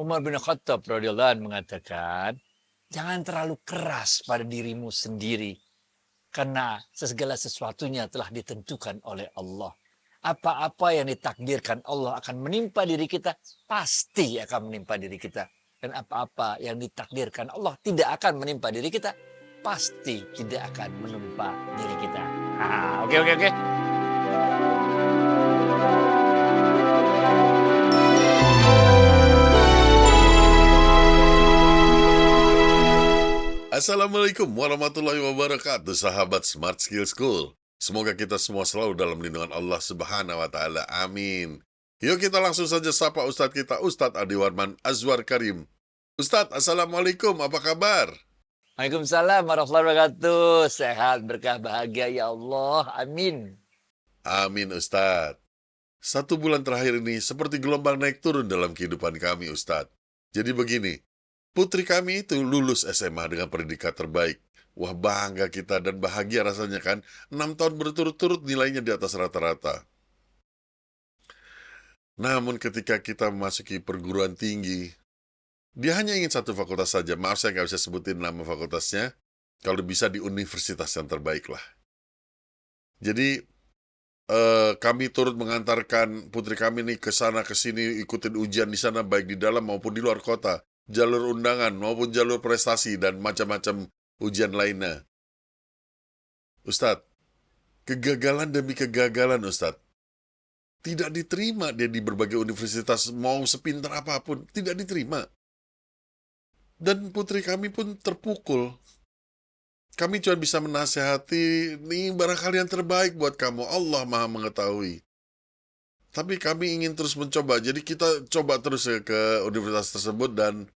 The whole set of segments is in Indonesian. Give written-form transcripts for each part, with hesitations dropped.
Umar bin Khattab radhiyallahu anhu mengatakan, jangan terlalu keras pada dirimu sendiri. Karena segala sesuatunya telah ditentukan oleh Allah. Apa-apa yang ditakdirkan Allah akan menimpa diri kita, pasti akan menimpa diri kita. Dan apa-apa yang ditakdirkan Allah tidak akan menimpa diri kita, pasti tidak akan menimpa diri kita. Oke. Assalamualaikum warahmatullahi wabarakatuh, sahabat Smart Skill School. Semoga kita semua selalu dalam lindungan Allah Subhanahu wa Ta'ala. Amin. Yuk kita langsung saja sapa Ustadz kita, Ustadz Adi Warman Azwar Karim. Ustadz, Assalamualaikum, apa kabar? Waalaikumsalam warahmatullahi wabarakatuh. Sehat, berkah, bahagia ya Allah. Amin. Amin, Ustadz. 1 bulan terakhir ini seperti gelombang naik turun dalam kehidupan kami, Ustadz. Jadi begini, putri kami itu lulus SMA dengan predikat terbaik. Wah, bangga kita dan bahagia rasanya kan. 6 tahun berturut-turut nilainya di atas rata-rata. Namun ketika kita memasuki perguruan tinggi, dia hanya ingin satu fakultas saja. Maaf, saya nggak bisa sebutin nama fakultasnya. Kalau bisa di universitas yang terbaik lah. Jadi, kami turut mengantarkan putri kami nih ke sana ke sini, ikutin ujian di sana baik di dalam maupun di luar kota. Jalur undangan maupun jalur prestasi dan macam-macam ujian lainnya. Ustadz, kegagalan demi kegagalan, Ustadz. Tidak diterima dia di berbagai universitas, mau sepintar apapun, tidak diterima. Dan putri kami pun terpukul. Kami cuma bisa menasehati, ini barangkali yang terbaik buat kamu, Allah Maha mengetahui. Tapi kami ingin terus mencoba, jadi kita coba terus ke universitas tersebut dan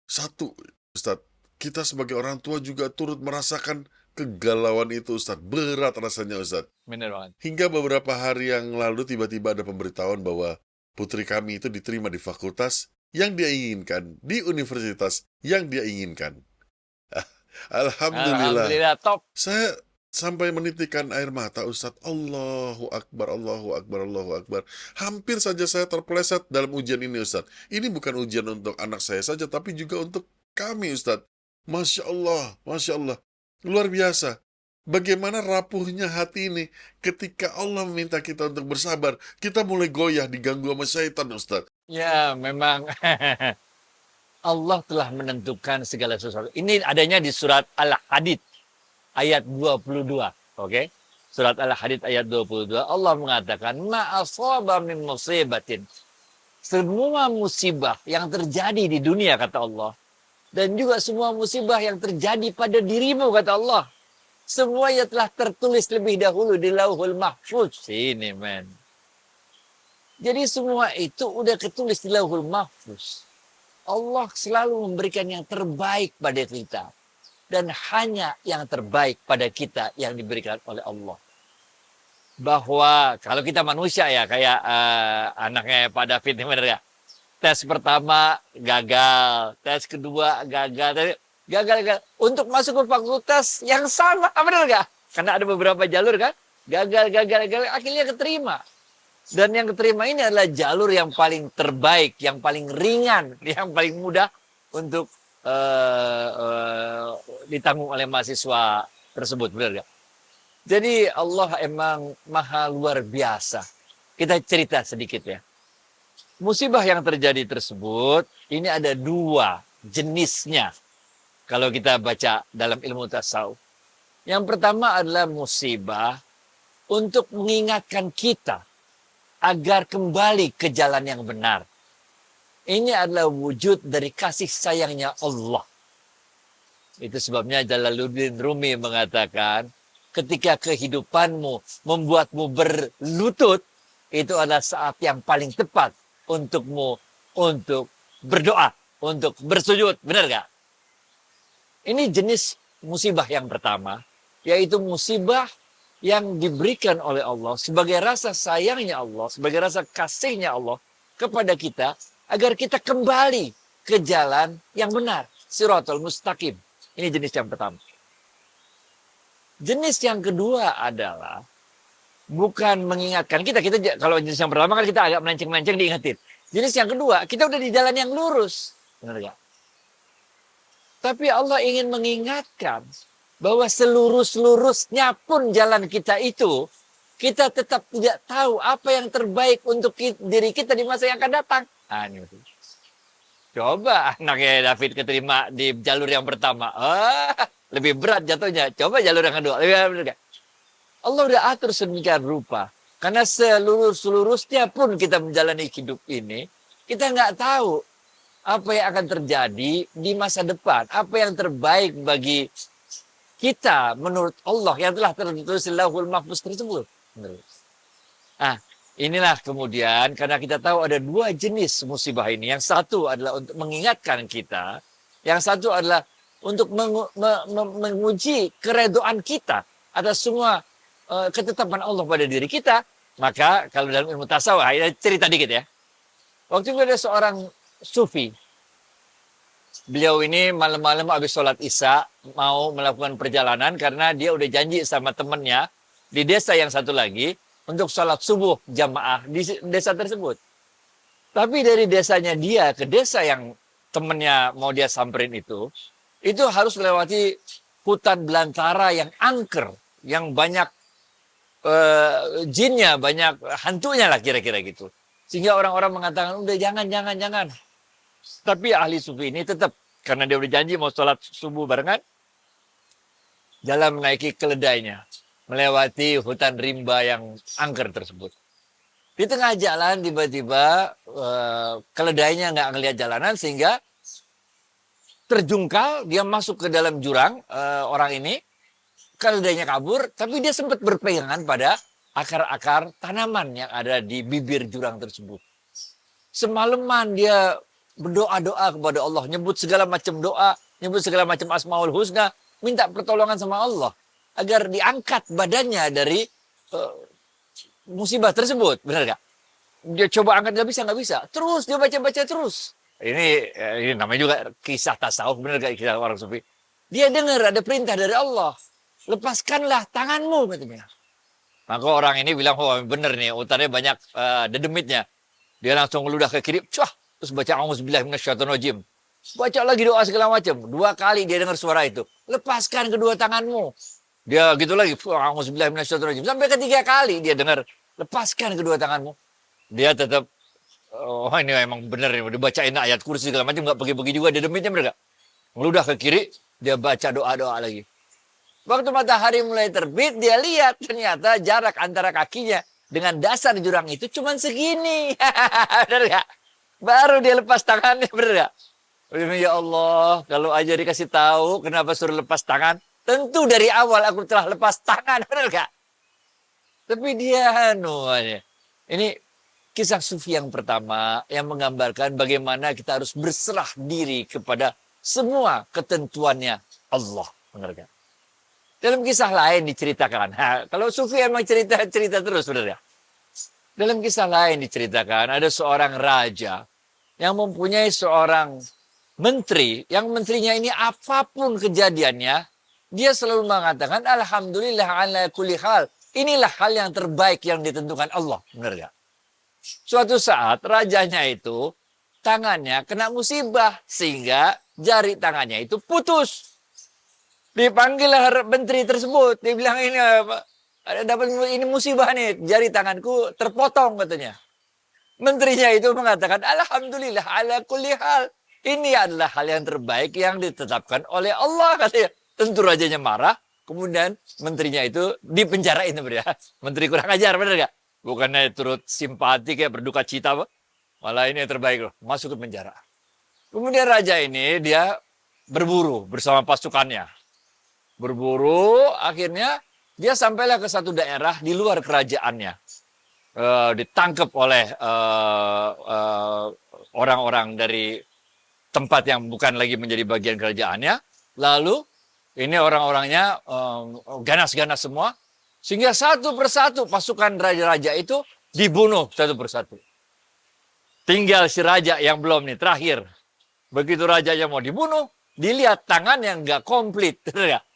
satu, Ustadz, kita sebagai orang tua juga turut merasakan kegalauan itu, Ustadz. Berat rasanya, Ustadz. Benar banget. Hingga beberapa hari yang lalu tiba-tiba ada pemberitahuan bahwa putri kami itu diterima di fakultas yang dia inginkan, di universitas yang dia inginkan. Alhamdulillah. Alhamdulillah, top. Saya sampai menitikkan air mata, Ustadz. Allahu Akbar, Allahu Akbar, Allahu Akbar. Hampir saja saya terpeleset dalam ujian ini, Ustadz. Ini bukan ujian untuk anak saya saja, tapi juga untuk kami, Ustadz. Masya Allah, Masya Allah. Luar biasa. Bagaimana rapuhnya hati ini ketika Allah meminta kita untuk bersabar. Kita mulai goyah, diganggu sama syaitan, Ustadz. Ya, memang Allah telah menentukan segala sesuatu. Ini adanya di surat Al-Hadid ayat 22. Oke? Surat Al-Hadid ayat 22. Allah mengatakan, "Ma asaba min musibatin." Semua musibah yang terjadi di dunia, kata Allah. Dan juga semua musibah yang terjadi pada dirimu, kata Allah. Semuanya telah tertulis lebih dahulu di Lauhul Mahfuz. Sini, men. Jadi semua itu udah ketulis di Lauhul Mahfuz. Allah selalu memberikan yang terbaik pada kita. Dan hanya yang terbaik pada kita yang diberikan oleh Allah. Bahwa kalau kita manusia ya, kayak anaknya Pak David ini benar ya. Tes pertama gagal, tes kedua gagal, gagal. Untuk masuk ke fakultas yang sama, benar nggak? Karena ada beberapa jalur kan, gagal, akhirnya keterima. Dan yang keterima ini adalah jalur yang paling terbaik, yang paling ringan, yang paling mudah untuk ditanggung oleh mahasiswa tersebut, benar nggak? Jadi Allah emang maha luar biasa. Kita cerita sedikit ya. Musibah yang terjadi tersebut, ini ada 2 jenisnya. Kalau kita baca dalam ilmu tasawuf. Yang pertama adalah musibah untuk mengingatkan kita agar kembali ke jalan yang benar. Ini adalah wujud dari kasih sayangnya Allah. Itu sebabnya Jalaluddin Rumi mengatakan, ketika kehidupanmu membuatmu berlutut, itu adalah saat yang paling tepat untukmu untuk berdoa, untuk bersujud. Benar gak? Ini jenis musibah yang pertama, yaitu musibah yang diberikan oleh Allah sebagai rasa sayangnya Allah, sebagai rasa kasihnya Allah kepada kita, agar kita kembali ke jalan yang benar, Shiratal Mustaqim. Ini jenis yang pertama. Jenis yang kedua adalah bukan mengingatkan kita kalau jenis yang pertama kan kita agak melenceng-melenceng diingetin. Jenis yang kedua, kita udah di jalan yang lurus. Benar gak? Tapi Allah ingin mengingatkan bahwa selurus-lurusnya pun jalan kita itu, kita tetap tidak tahu apa yang terbaik untuk diri kita di masa yang akan datang. Nah, ini. Coba anaknya David keterima di jalur yang pertama. Lebih berat jatuhnya. Coba jalur yang kedua. Lebih berat. Allah udah atur sedemikian rupa. Karena selurus-lurusnya pun kita menjalani hidup ini, kita nggak tahu apa yang akan terjadi di masa depan. Apa yang terbaik bagi kita menurut Allah yang telah tertulis di Lauhul Mahfuz tersebut. Nah, inilah kemudian karena kita tahu ada dua jenis musibah ini. Yang satu adalah untuk mengingatkan kita. Yang satu adalah untuk menguji keredoan kita atas semua ketetapan Allah pada diri kita. Maka kalau dalam ilmu tasawuf, cerita dikit ya. Waktu itu ada seorang sufi. Beliau ini malam-malam habis sholat isya mau melakukan perjalanan karena dia udah janji sama temannya di desa yang satu lagi untuk sholat subuh jamaah di desa tersebut. Tapi dari desanya dia ke desa yang temannya mau dia samperin itu harus melewati hutan belantara yang angker, yang banyak jinnya, banyak hantunya lah kira-kira gitu. Sehingga orang-orang mengatakan, udah jangan. Tapi ahli sufi ini tetap, karena dia udah janji mau sholat subuh barengan, jalan menaiki keledainya, melewati hutan rimba yang angker tersebut. Di tengah jalan tiba-tiba keledainya nggak ngelihat jalanan sehingga terjungkal, dia masuk ke dalam jurang orang ini, keledainya kabur, tapi dia sempat berpegangan pada akar-akar tanaman yang ada di bibir jurang tersebut. Semalaman dia berdoa-doa kepada Allah, nyebut segala macam doa, nyebut segala macam asmaul husna, minta pertolongan sama Allah agar diangkat badannya dari musibah tersebut, benar gak? Dia coba angkat nggak bisa. Terus dia baca terus. Ini namanya juga kisah tasawuf, benar gak kisah orang sufi? Dia dengar ada perintah dari Allah, lepaskanlah tanganmu katanya. Maka orang ini bilang, oh benar nih, utarnya banyak dedemitnya. Dia langsung ngeludah ke kiri, terus baca auzubillahi minasyaitonirrajim. Baca lagi doa segala macam. 2 kali dia dengar suara itu. Lepaskan kedua tanganmu. Dia gitu lagi, auzubillahi minasyaitonirrajim. Sampai ketiga kali dia dengar, lepaskan kedua tanganmu. Dia tetap, oh ini emang benar nih, dibacain ayat kursi segala macam, nggak pergi-pergi juga, dia demitnya bener gak? Ngeludah ke kiri, dia baca doa-doa lagi. Waktu matahari mulai terbit, dia lihat ternyata jarak antara kakinya dengan dasar jurang itu cuma segini. Bener gak? Baru dia lepas tangannya, bener gak? Ya Allah, kalau aja dikasih tahu kenapa suruh lepas tangan, tentu dari awal aku telah lepas tangan, bener gak? Tapi dia ini kisah sufi yang pertama yang menggambarkan bagaimana kita harus berserah diri kepada semua ketentuannya Allah, bener gak? Dalam kisah lain diceritakan, kalau sufi emang cerita terus, bener ya? Dalam kisah lain diceritakan, ada seorang raja yang mempunyai seorang menteri, yang menterinya ini apapun kejadiannya, dia selalu mengatakan, Alhamdulillah ala kulli hal. Inilah hal yang terbaik yang ditentukan Allah, bener gak? Suatu saat rajanya itu, tangannya kena musibah, sehingga jari tangannya itu putus. Dipanggillah menteri tersebut. Dia bilang ini musibah nih. Jari tanganku terpotong katanya. Menterinya itu mengatakan Alhamdulillah ala kulli hal. Ini adalah hal yang terbaik yang ditetapkan oleh Allah katanya. Tentu rajanya marah. Kemudian menterinya itu dipenjarain. Menteri kurang ajar, benar gak? Bukannya turut simpati kayak berduka cita. Malah ini yang terbaik loh. Masuk ke penjara. Kemudian raja ini dia berburu bersama pasukannya. Berburu, akhirnya dia sampailah ke satu daerah di luar kerajaannya. Ditangkap oleh orang-orang dari tempat yang bukan lagi menjadi bagian kerajaannya. Lalu ini orang-orangnya ganas-ganas semua. Sehingga satu persatu pasukan raja-raja itu dibunuh satu persatu. Tinggal si raja yang belum nih, terakhir. Begitu rajanya mau dibunuh, dilihat tangan yang nggak komplit.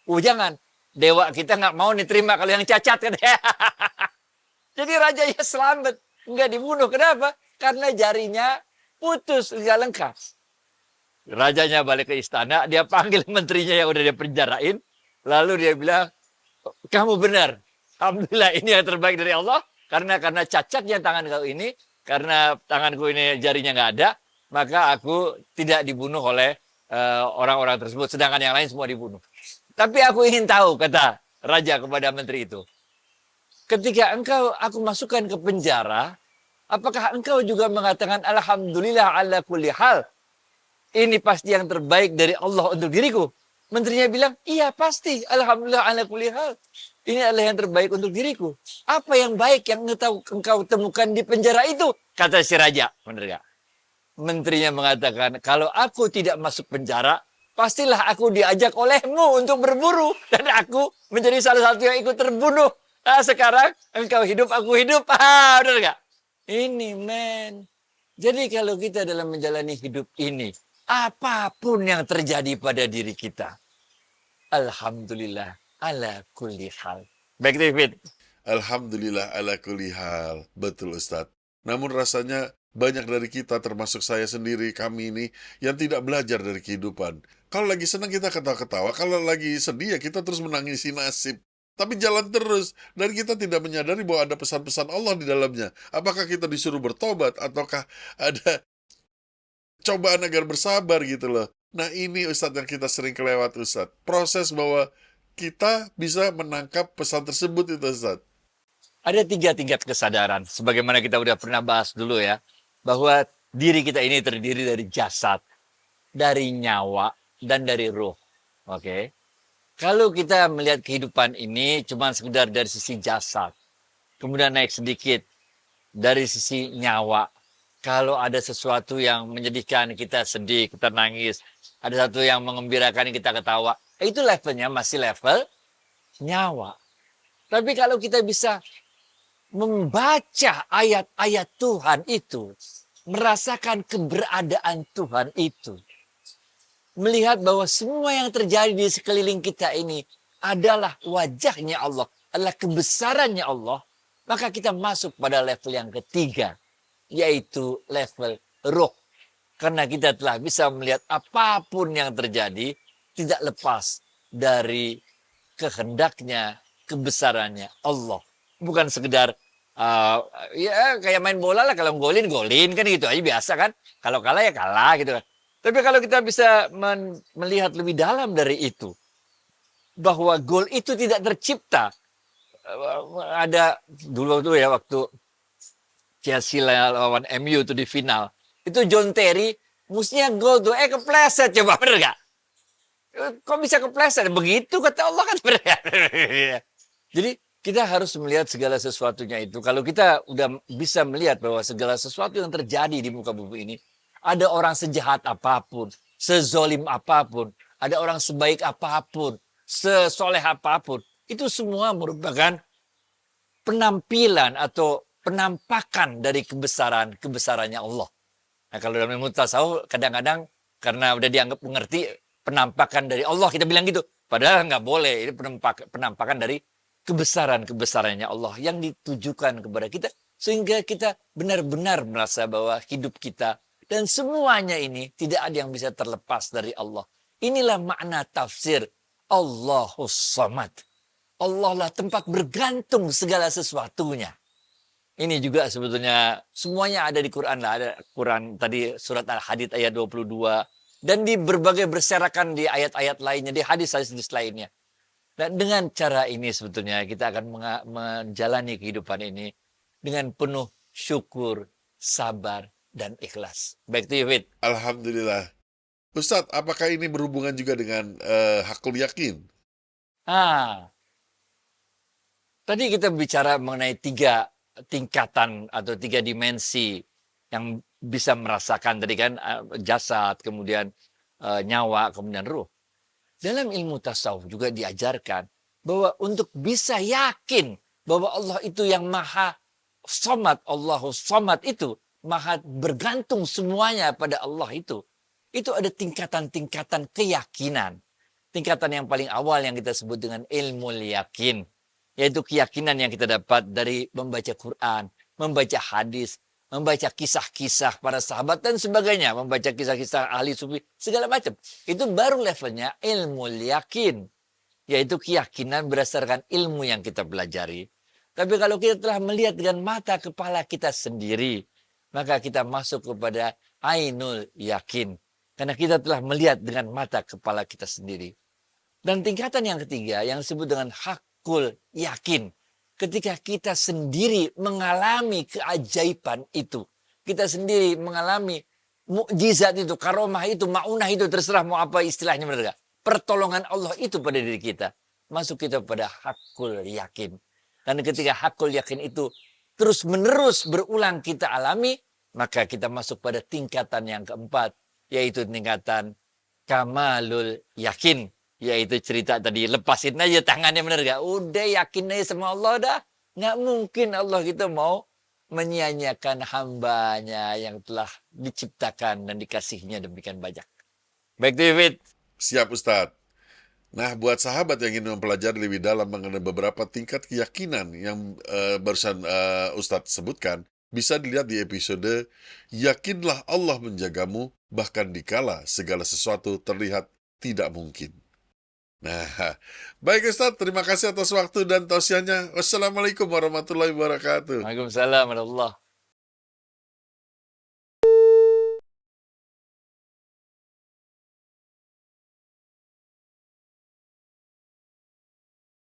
Jangan, dewa kita nggak mau nih terima kalau yang cacat kan. Jadi rajanya selamat, nggak dibunuh. Kenapa? karena jarinya putus, nggak lengkap. Rajanya balik ke istana, dia panggil menterinya yang udah dia penjarain, lalu dia bilang, kamu benar, alhamdulillah ini yang terbaik dari Allah, karena cacatnya tangan kau ini, karena tanganku ini jarinya nggak ada, maka aku tidak dibunuh oleh orang-orang tersebut, sedangkan yang lain semua dibunuh. Tapi aku ingin tahu, kata raja kepada menteri itu, ketika aku masukkan ke penjara, apakah engkau juga mengatakan alhamdulillah ala kulli hal? Ini pasti yang terbaik dari Allah untuk diriku. Menterinya bilang, iya pasti. Alhamdulillah ala kulli hal. Ini adalah yang terbaik untuk diriku. Apa yang baik yang engkau temukan di penjara itu? Kata si raja. Benar gak? Menterinya mengatakan, kalau aku tidak masuk penjara, pastilah aku diajak olehmu untuk berburu. Dan aku menjadi salah satu yang ikut terbunuh. Sekarang engkau hidup, aku hidup. Benar gak? Ini men. Jadi kalau kita dalam menjalani hidup ini, apapun yang terjadi pada diri kita, alhamdulillah ala kulli hal. Baik, David. Alhamdulillah ala kulli hal. Betul, Ustadz. Namun rasanya banyak dari kita, termasuk saya sendiri, kami ini, yang tidak belajar dari kehidupan. Kalau lagi senang kita ketawa-ketawa, kalau lagi sedih ya kita terus menangisi nasib. Tapi jalan terus, dan kita tidak menyadari bahwa ada pesan-pesan Allah di dalamnya. Apakah kita disuruh bertobat, ataukah ada cobaan agar bersabar gitu loh. Nah ini Ustadz yang kita sering kelewat Ustadz. Proses bahwa kita bisa menangkap pesan tersebut itu Ustadz. Ada 3 tingkat kesadaran. Sebagaimana kita udah pernah bahas dulu ya. Bahwa diri kita ini terdiri dari jasad, dari nyawa, dan dari ruh. Oke. Kalau kita melihat kehidupan ini cuma sekedar dari sisi jasad. Kemudian naik sedikit dari sisi nyawa. Kalau ada sesuatu yang menyedihkan, kita sedih, kita nangis. Ada sesuatu yang mengembirakan, kita ketawa. Itu levelnya masih level nyawa. Tapi kalau kita bisa membaca ayat-ayat Tuhan itu, merasakan keberadaan Tuhan itu, melihat bahwa semua yang terjadi di sekeliling kita ini adalah wajahnya Allah, adalah kebesarannya Allah, maka kita masuk pada level yang ketiga, yaitu level roh. Karena kita telah bisa melihat apapun yang terjadi tidak lepas dari kehendaknya, kebesarannya Allah. Bukan sekedar ya kayak main bola lah, kalau golin kan gitu aja biasa kan. Kalau kalah ya kalah gitu kan. Tapi kalau kita bisa melihat lebih dalam dari itu, bahwa gol itu tidak tercipta. Ada dulu tuh ya waktu Chelsea lawan MU itu di final. Itu John Terry, mestinya gol tuh, kepleset, coba bener gak? Kok bisa kepleset? Begitu kata Allah kan. Jadi kita harus melihat segala sesuatunya itu. Kalau kita udah bisa melihat bahwa segala sesuatu yang terjadi di muka bumi ini, ada orang sejahat apapun, sezolim apapun, ada orang sebaik apapun, sesoleh apapun, itu semua merupakan penampilan atau penampakan dari kebesarannya Allah. Nah, kalau dalam ilmu tasawuf kadang-kadang karena udah dianggap mengerti penampakan dari Allah, kita bilang gitu. Padahal nggak boleh, ini penampakan dari kebesarannya Allah yang ditujukan kepada kita. Sehingga kita benar-benar merasa bahwa hidup kita dan semuanya ini tidak ada yang bisa terlepas dari Allah. Inilah makna tafsir Allahus Samad. Allah lah tempat bergantung segala sesuatunya. Ini juga sebetulnya semuanya ada di Quran lah. Ada Quran tadi surat Al-Hadid ayat 22. Dan di berbagai berserakan di ayat-ayat lainnya, di hadis-hadis lainnya. Dan dengan cara ini sebetulnya kita akan menjalani kehidupan ini dengan penuh syukur, sabar, dan ikhlas. Baik to you, Fit. Alhamdulillah. Ustadz, apakah ini berhubungan juga dengan hakul yakin? Tadi kita bicara mengenai 3 tingkatan atau 3 dimensi yang bisa merasakan tadi kan, jasad, kemudian nyawa, kemudian ruh. Dalam ilmu tasawuf juga diajarkan bahwa untuk bisa yakin bahwa Allah itu yang maha somad, Allahus somad itu, maha bergantung semuanya pada Allah itu ada tingkatan-tingkatan keyakinan. Tingkatan yang paling awal yang kita sebut dengan ilmu yakin, yaitu keyakinan yang kita dapat dari membaca Quran, membaca hadis, membaca kisah-kisah para sahabat dan sebagainya, membaca kisah-kisah ahli sufi, segala macam. Itu baru levelnya ilmu yakin, yaitu keyakinan berdasarkan ilmu yang kita pelajari. Tapi kalau kita telah melihat dengan mata kepala kita sendiri, maka kita masuk kepada ainul yakin. Karena kita telah melihat dengan mata kepala kita sendiri. Dan tingkatan yang ketiga yang disebut dengan hakul yakin. Ketika kita sendiri mengalami keajaiban itu. Kita sendiri mengalami mukjizat itu, karomah itu, maunah itu, terserah mau apa istilahnya mereka. Pertolongan Allah itu pada diri kita. Masuk kita pada hakul yakin. Dan ketika hakul yakin itu terus menerus berulang kita alami, maka kita masuk pada tingkatan yang keempat, yaitu tingkatan kamalul yakin. Yaitu cerita tadi, lepasin aja tangannya, benar gak? Udah yakin aja sama Allah dah. Nggak mungkin Allah kita mau menyia-nyiakan hambanya yang telah diciptakan dan dikasihnya demikian banyak. Baik, David. Siap, Ustadz. Nah, buat sahabat yang ingin mempelajari lebih dalam mengenai beberapa tingkat keyakinan yang barusan Ustadz sebutkan, bisa dilihat di episode Yakinlah Allah menjagamu, bahkan dikala segala sesuatu terlihat tidak mungkin. Nah, baik Ustadz, terima kasih atas waktu dan tausiahnya. Wassalamualaikum warahmatullahi wabarakatuh. Waalaikumsalam warahmatullahi wabarakatuh.